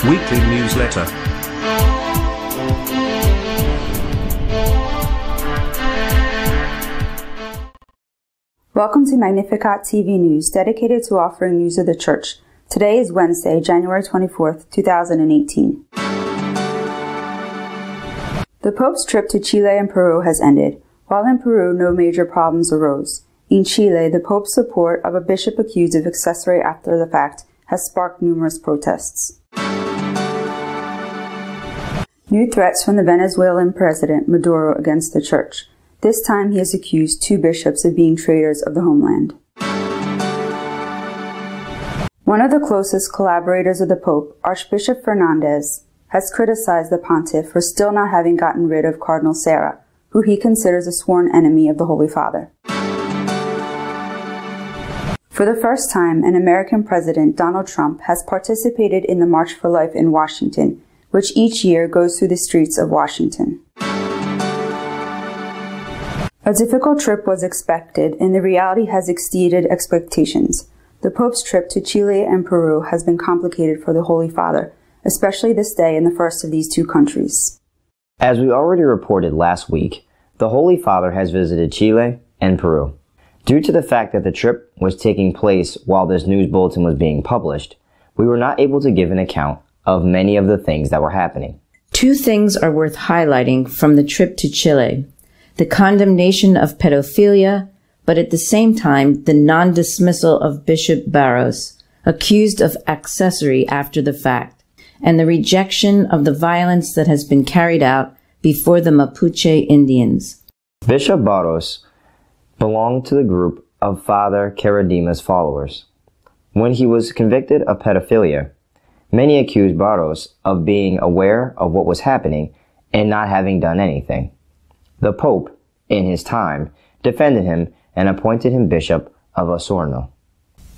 Weekly newsletter. Welcome to Magnificat TV News, dedicated to offering news of the Church. Today is Wednesday, January 24th, 2018. The Pope's trip to Chile and Peru has ended. While in Peru, no major problems arose. In Chile, the Pope's support of a bishop accused of accessory after the fact has sparked numerous protests. New threats from the Venezuelan President Maduro against the Church. This time he has accused two bishops of being traitors of the homeland. One of the closest collaborators of the Pope, Archbishop Fernandez, has criticized the pontiff for still not having gotten rid of Cardinal Sarah, who he considers a sworn enemy of the Holy Father. For the first time, an American president, Donald Trump, has participated in the March for Life in Washington, which each year goes through the streets of Washington. A difficult trip was expected, and the reality has exceeded expectations. The Pope's trip to Chile and Peru has been complicated for the Holy Father, especially this day in the first of these two countries. As we already reported last week, the Holy Father has visited Chile and Peru. Due to the fact that the trip was taking place while this news bulletin was being published, we were not able to give an account of many of the things that were happening. Two things are worth highlighting from the trip to Chile: the condemnation of pedophilia, but at the same time, the non-dismissal of Bishop Barros, accused of accessory after the fact, and the rejection of the violence that has been carried out before the Mapuche Indians. Bishop Barros belonged to the group of Father Caradima's followers. When he was convicted of pedophilia, many accused Barros of being aware of what was happening and not having done anything. The Pope, in his time, defended him and appointed him Bishop of Osorno.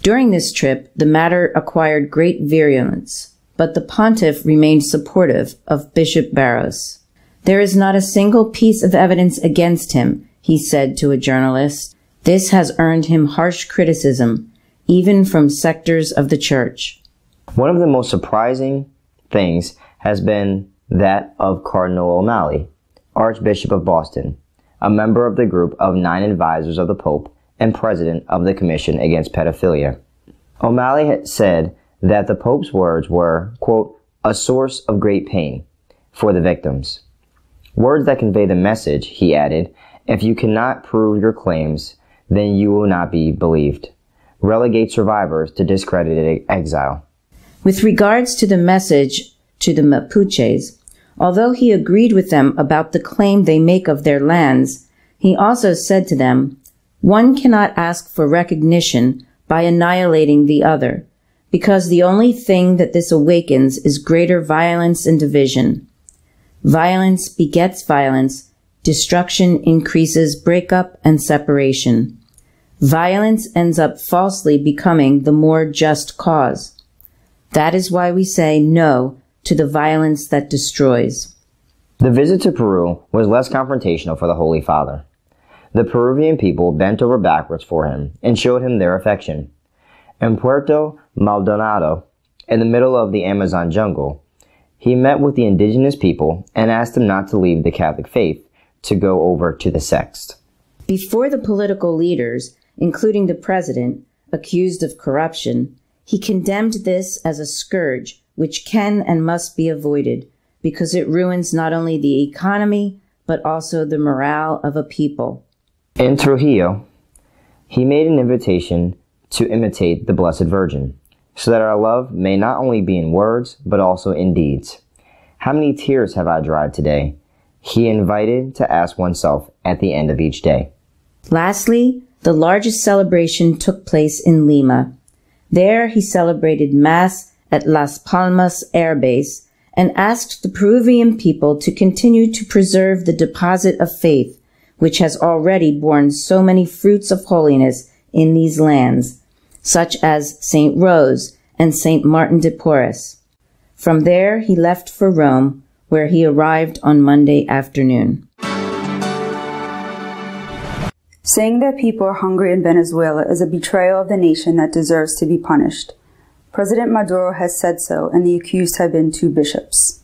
During this trip, the matter acquired great virulence, but the pontiff remained supportive of Bishop Barros. "There is not a single piece of evidence against him," he said to a journalist. "This has earned him harsh criticism, even from sectors of the Church." One of the most surprising things has been that of Cardinal O'Malley, Archbishop of Boston, a member of the group of 9 advisors of the Pope and president of the Commission Against Pedophilia. O'Malley had said that the Pope's words were, quote, "a source of great pain for the victims." Words that convey the message, he added, "if you cannot prove your claims, then you will not be believed. Relegate survivors to discredited exile." With regards to the message to the Mapuches, although he agreed with them about the claim they make of their lands, he also said to them, "One cannot ask for recognition by annihilating the other, because the only thing that this awakens is greater violence and division. Violence begets violence, destruction increases breakup and separation. Violence ends up falsely becoming the more just cause. That is why we say no to the violence that destroys." The visit to Peru was less confrontational for the Holy Father. The Peruvian people bent over backwards for him and showed him their affection. In Puerto Maldonado, in the middle of the Amazon jungle, he met with the indigenous people and asked them not to leave the Catholic faith to go over to the sext. Before the political leaders, including the president, accused of corruption, he condemned this as a scourge which can and must be avoided, because it ruins not only the economy, but also the morale of a people. In Trujillo, he made an invitation to imitate the Blessed Virgin, so that our love may not only be in words, but also in deeds. "How many tears have I dried today?" he invited to ask oneself at the end of each day. Lastly, the largest celebration took place in Lima. There he celebrated Mass at Las Palmas Air Base and asked the Peruvian people to continue to preserve the deposit of faith, which has already borne so many fruits of holiness in these lands, such as St. Rose and St. Martin de Porres. From there he left for Rome, where he arrived on Monday afternoon. Saying that people are hungry in Venezuela is a betrayal of the nation that deserves to be punished. President Maduro has said so, and the accused have been 2 bishops.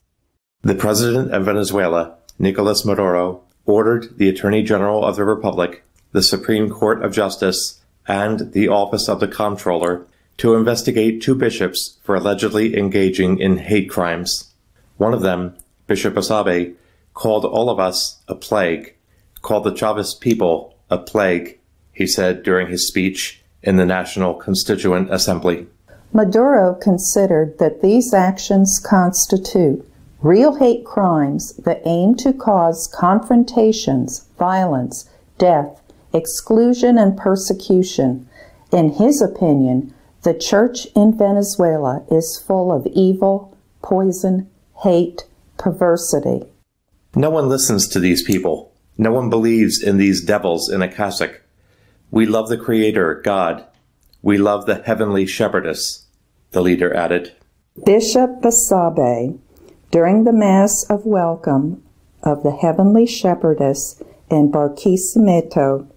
The President of Venezuela, Nicolas Maduro, ordered the Attorney General of the Republic, the Supreme Court of Justice, and the Office of the Comptroller to investigate 2 bishops for allegedly engaging in hate crimes. One of them, Bishop Asabe, called all of us a plague, called the Chavez people a plague, he said during his speech in the National Constituent Assembly. Maduro considered that these actions constitute real hate crimes that aim to cause confrontations, violence, death, exclusion, and persecution. In his opinion, the church in Venezuela is full of evil, poison, hate, perversity. No one listens to these people. No one believes in these devils in a cassock. We love the Creator, God. We love the Heavenly Shepherdess, the leader added. Bishop Basabe, during the Mass of Welcome of the Heavenly Shepherdess in Barquisimeto,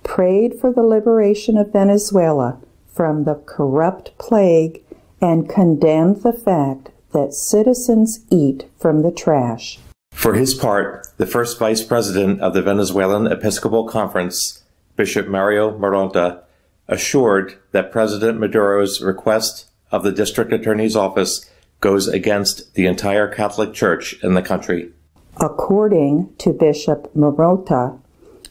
prayed for the liberation of Venezuela from the corrupt plague and condemned the fact that citizens eat from the trash. For his part, the first vice president of the Venezuelan Episcopal Conference, Bishop Mario Moronta, assured that President Maduro's request of the district attorney's office goes against the entire Catholic Church in the country. According to Bishop Moronta,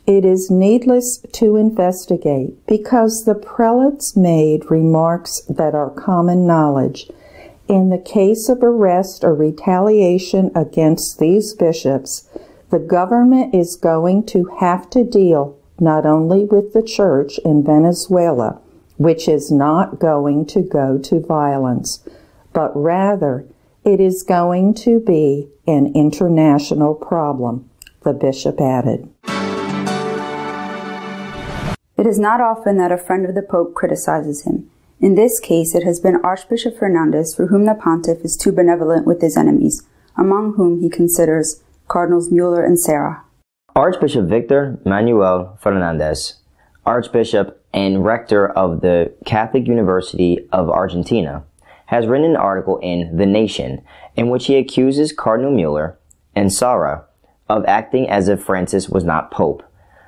it is needless to investigate because the prelates made remarks that are common knowledge. In the case of arrest or retaliation against these bishops, the government is going to have to deal not only with the church in Venezuela, which is not going to go to violence, but rather it is going to be an international problem, the bishop added. It is not often that a friend of the Pope criticizes him. In this case, it has been Archbishop Fernandez, for whom the pontiff is too benevolent with his enemies, among whom he considers Cardinals Mueller and Serra. Archbishop Victor Manuel Fernandez, Archbishop and Rector of the Catholic University of Argentina, has written an article in The Nation in which he accuses Cardinal Mueller and Serra of acting as if Francis was not Pope,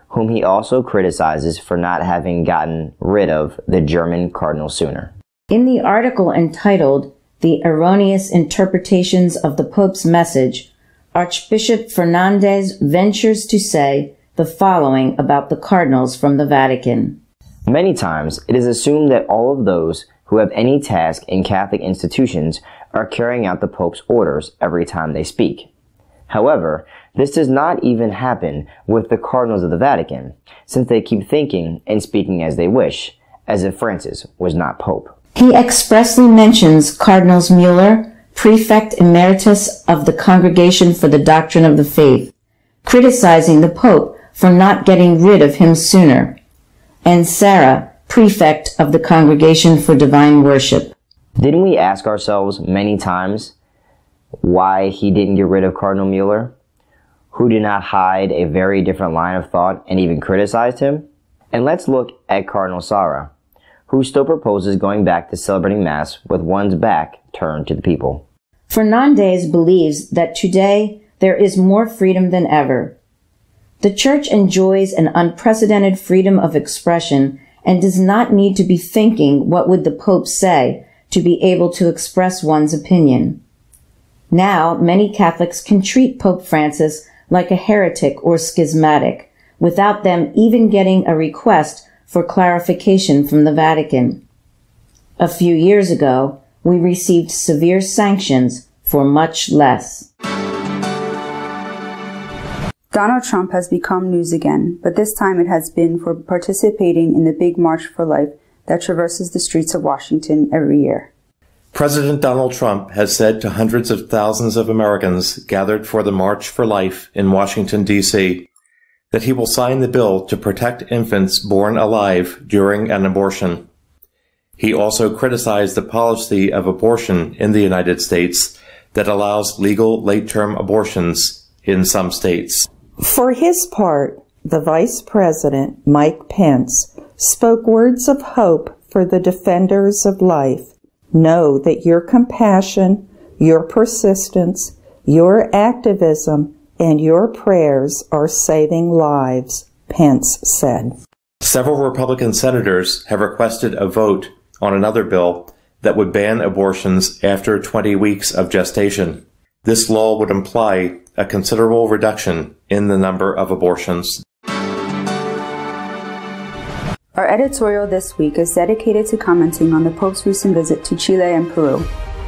whom he also criticizes for not having gotten rid of the German cardinal sooner. In the article entitled The Erroneous Interpretations of the Pope's Message, Archbishop Fernandez ventures to say the following about the cardinals from the Vatican. Many times, it is assumed that all of those who have any task in Catholic institutions are carrying out the Pope's orders every time they speak. However, this does not even happen with the cardinals of the Vatican, since they keep thinking and speaking as they wish, as if Francis was not Pope. He expressly mentions Cardinals Mueller, Prefect Emeritus of the Congregation for the Doctrine of the Faith, criticizing the Pope for not getting rid of him sooner, and Serra, Prefect of the Congregation for Divine Worship. Didn't we ask ourselves many times why he didn't get rid of Cardinal Mueller, who did not hide a very different line of thought and even criticized him? And let's look at Cardinal Serra, who still proposes going back to celebrating Mass with one's back turned to the people. Fernandez believes that today there is more freedom than ever. The Church enjoys an unprecedented freedom of expression and does not need to be thinking what would the Pope say to be able to express one's opinion. Now, many Catholics can treat Pope Francis like a heretic or schismatic, without them even getting a request for clarification from the Vatican. A few years ago, we received severe sanctions for much less. Donald Trump has become news again, but this time it has been for participating in the big March for Life that traverses the streets of Washington every year. President Donald Trump has said to hundreds of thousands of Americans gathered for the March for Life in Washington, D.C., that he will sign the bill to protect infants born alive during an abortion. He also criticized the policy of abortion in the United States that allows legal late-term abortions in some states. For his part, the Vice President, Mike Pence, spoke words of hope for the defenders of life, Know that your compassion, your persistence, your activism, and your prayers are saving lives, Pence said. Several Republican senators have requested a vote on another bill that would ban abortions after 20 weeks of gestation. This law would imply a considerable reduction in the number of abortions. Our editorial this week is dedicated to commenting on the Pope's recent visit to Chile and Peru.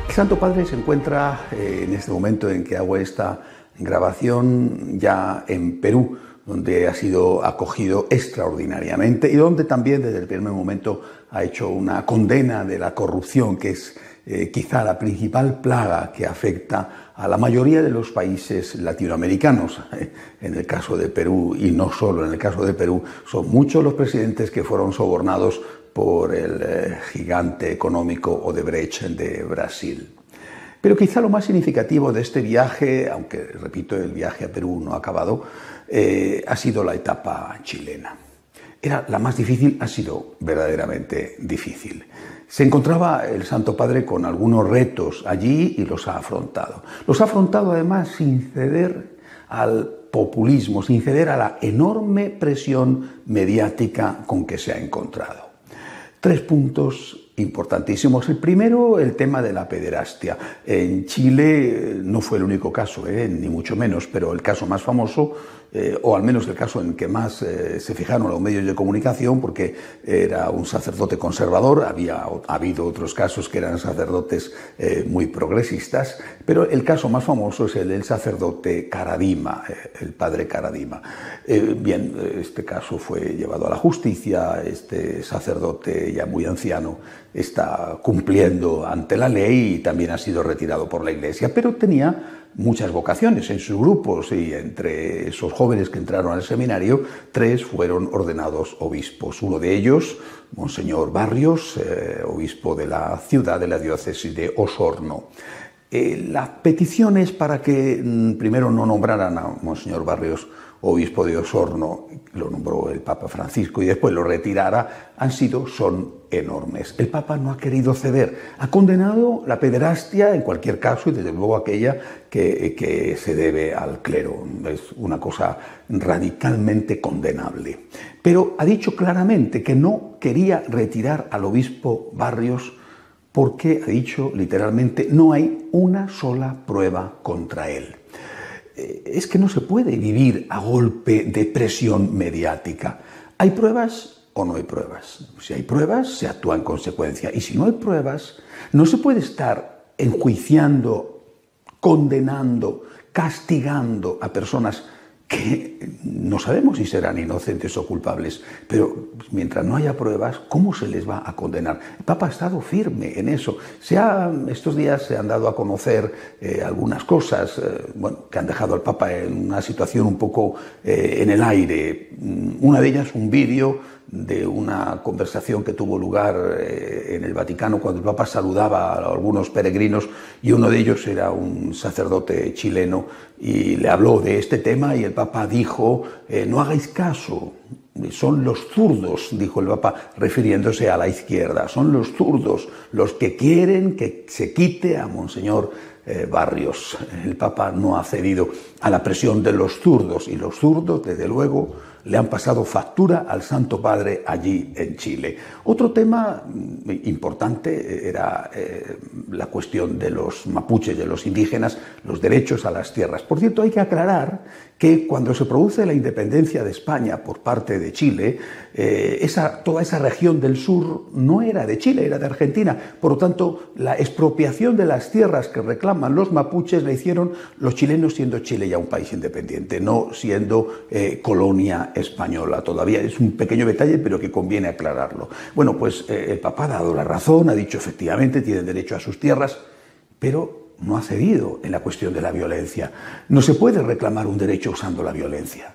El Santo Padre se encuentra en este momento en que hago esta grabación ya en Perú, donde ha sido acogido extraordinariamente y donde también desde el primer momento ha hecho una condena de la corrupción, que es quizá la principal plaga que afecta a la mayoría de los países latinoamericanos. En el caso de Perú, y no solo en el caso de Perú, son muchos los presidentes que fueron sobornados por el gigante económico Odebrecht de Brasil. Pero quizá lo más significativo de este viaje, aunque repito, el viaje a Perú no ha acabado, ha sido la etapa chilena. Era la más difícil, ha sido verdaderamente difícil. Se encontraba el Santo Padre con algunos retos allí y los ha afrontado. Los ha afrontado además sin ceder al populismo, sin ceder a la enorme presión mediática con que se ha encontrado. 3 puntos importantísimos. El primero, el tema de la pederastia. En Chile no fue el único caso, ni mucho menos, pero el caso más famoso, o al menos el caso en que más se fijaron los medios de comunicación, porque era un sacerdote conservador. Ha habido otros casos que eran sacerdotes muy progresistas, pero el caso más famoso es el del sacerdote Caradima, el padre Caradima. Bien, este caso fue llevado a la justicia. Este sacerdote ya muy anciano está cumpliendo ante la ley y también ha sido retirado por la Iglesia, pero tenía muchas vocaciones en sus grupos y entre esos jóvenes que entraron al seminario, 3 fueron ordenados obispos. Uno de ellos, Monseñor Barrios, obispo de la ciudad de la diócesis de Osorno. Las peticiones para que primero no nombraran a Monseñor Barrios obispo de Osorno, lo nombró el Papa Francisco, y después lo retirara, son enormes. El Papa no ha querido ceder, ha condenado la pederastia en cualquier caso y desde luego aquella que se debe al clero. Es una cosa radicalmente condenable. Pero ha dicho claramente que no quería retirar al obispo Barrios porque, ha dicho literalmente, no hay una sola prueba contra él. Es que no se puede vivir a golpe de presión mediática. ¿Hay pruebas o no hay pruebas? Si hay pruebas, se actúa en consecuencia. Y si no hay pruebas, no se puede estar enjuiciando, condenando, castigando a personas que no sabemos si serán inocentes o culpables, pero mientras no haya pruebas, ¿cómo se les va a condenar? El Papa ha estado firme en eso. Estos días se han dado a conocer algunas cosas que han dejado al Papa en una situación un poco en el aire. Una de ellas, un vídeo de una conversación que tuvo lugar en el Vaticano cuando el Papa saludaba a algunos peregrinos, y uno de ellos era un sacerdote chileno y le habló de este tema y el Papa dijo, no hagáis caso, son los zurdos, dijo el Papa refiriéndose a la izquierda, son los zurdos los que quieren que se quite a Monseñor Barrios. El Papa no ha cedido a la presión de los zurdos, y los zurdos, desde luego, le han pasado factura al Santo Padre allí en Chile. Otro tema importante era la cuestión de los mapuches, de los indígenas, los derechos a las tierras. Por cierto, hay que aclarar que cuando se produce la independencia de España por parte de Chile, toda esa región del sur no era de Chile, era de Argentina. Por lo tanto, la expropiación de las tierras que reclaman los mapuches la hicieron los chilenos, siendo Chile ya un país independiente, no siendo colonia española todavía. Es un pequeño detalle, pero que conviene aclararlo. Bueno, pues el Papa ha dado la razón, ha dicho efectivamente tienen derecho a sus tierras, pero no ha cedido en la cuestión de la violencia. No se puede reclamar un derecho usando la violencia.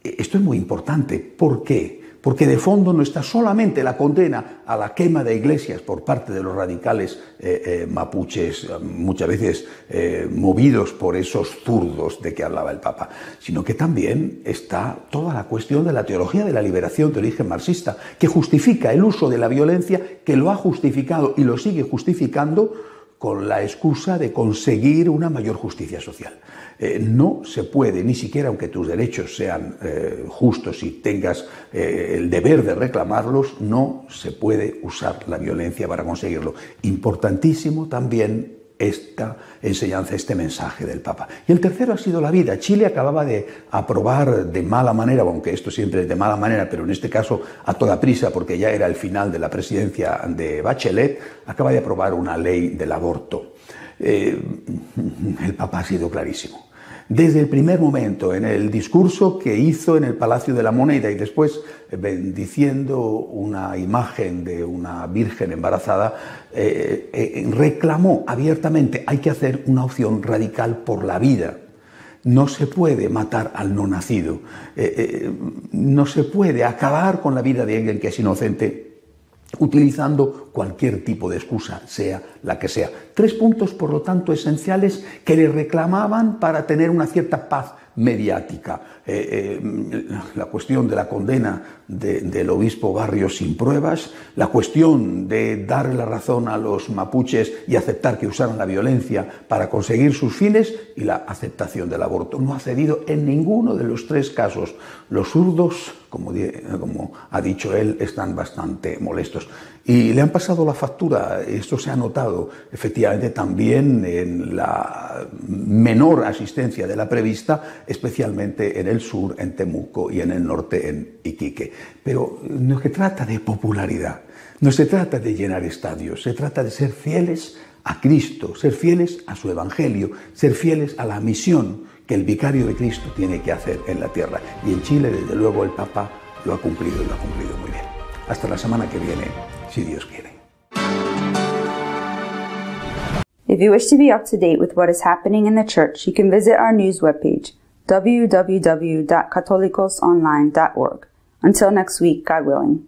Esto es muy importante. ¿Por qué? porque de fondo no está solamente la condena a la quema de iglesias por parte de los radicales mapuches, muchas veces movidos por esos zurdos de que hablaba el Papa, sino que también está toda la cuestión de la teología de la liberación de origen marxista, que justifica el uso de la violencia, que lo ha justificado y lo sigue justificando con la excusa de conseguir una mayor justicia social. No se puede, ni siquiera aunque tus derechos sean justos y tengas el deber de reclamarlos, no se puede usar la violencia para conseguirlo. Importantísimo también esta enseñanza, este mensaje del Papa. Y el tercero ha sido la vida. Chile acababa de aprobar de mala manera, aunque esto siempre es de mala manera, pero en este caso a toda prisa, porque ya era el final de la presidencia de Bachelet, acaba de aprobar una ley del aborto. El Papa ha sido clarísimo. Desde el primer momento, en el discurso que hizo en el Palacio de la Moneda y después bendiciendo una imagen de una virgen embarazada, reclamó abiertamente: hay que hacer una opción radical por la vida. No se puede matar al no nacido. No se puede acabar con la vida de alguien que es inocente utilizando cualquier tipo de excusa, sea la que sea. 3 puntos, por lo tanto, esenciales que le reclamaban para tener una cierta paz mediática. La cuestión de la condena del obispo Barrios sin pruebas, la cuestión de darle la razón a los mapuches y aceptar que usaran la violencia para conseguir sus fines, y la aceptación del aborto. No ha cedido en ninguno de los 3 casos. Los zurdos, como ha dicho él, están bastante molestos. Y le han pasado la factura. Esto se ha notado efectivamente también en la menor asistencia de la prevista, especialmente en el sur, en Temuco, y en el norte, en Iquique. Pero no se trata de popularidad, no se trata de llenar estadios, se trata de ser fieles a Cristo, ser fieles a su Evangelio, ser fieles a la misión que el vicario de Cristo tiene que hacer en la tierra. Y en Chile, desde luego, el Papa lo ha cumplido y lo ha cumplido muy bien. Hasta la semana que viene, si Dios quiere. If you wish to be up to date with what is happening in the Church, you can visit our news webpage, www.catolicosonline.org. Until next week, God willing.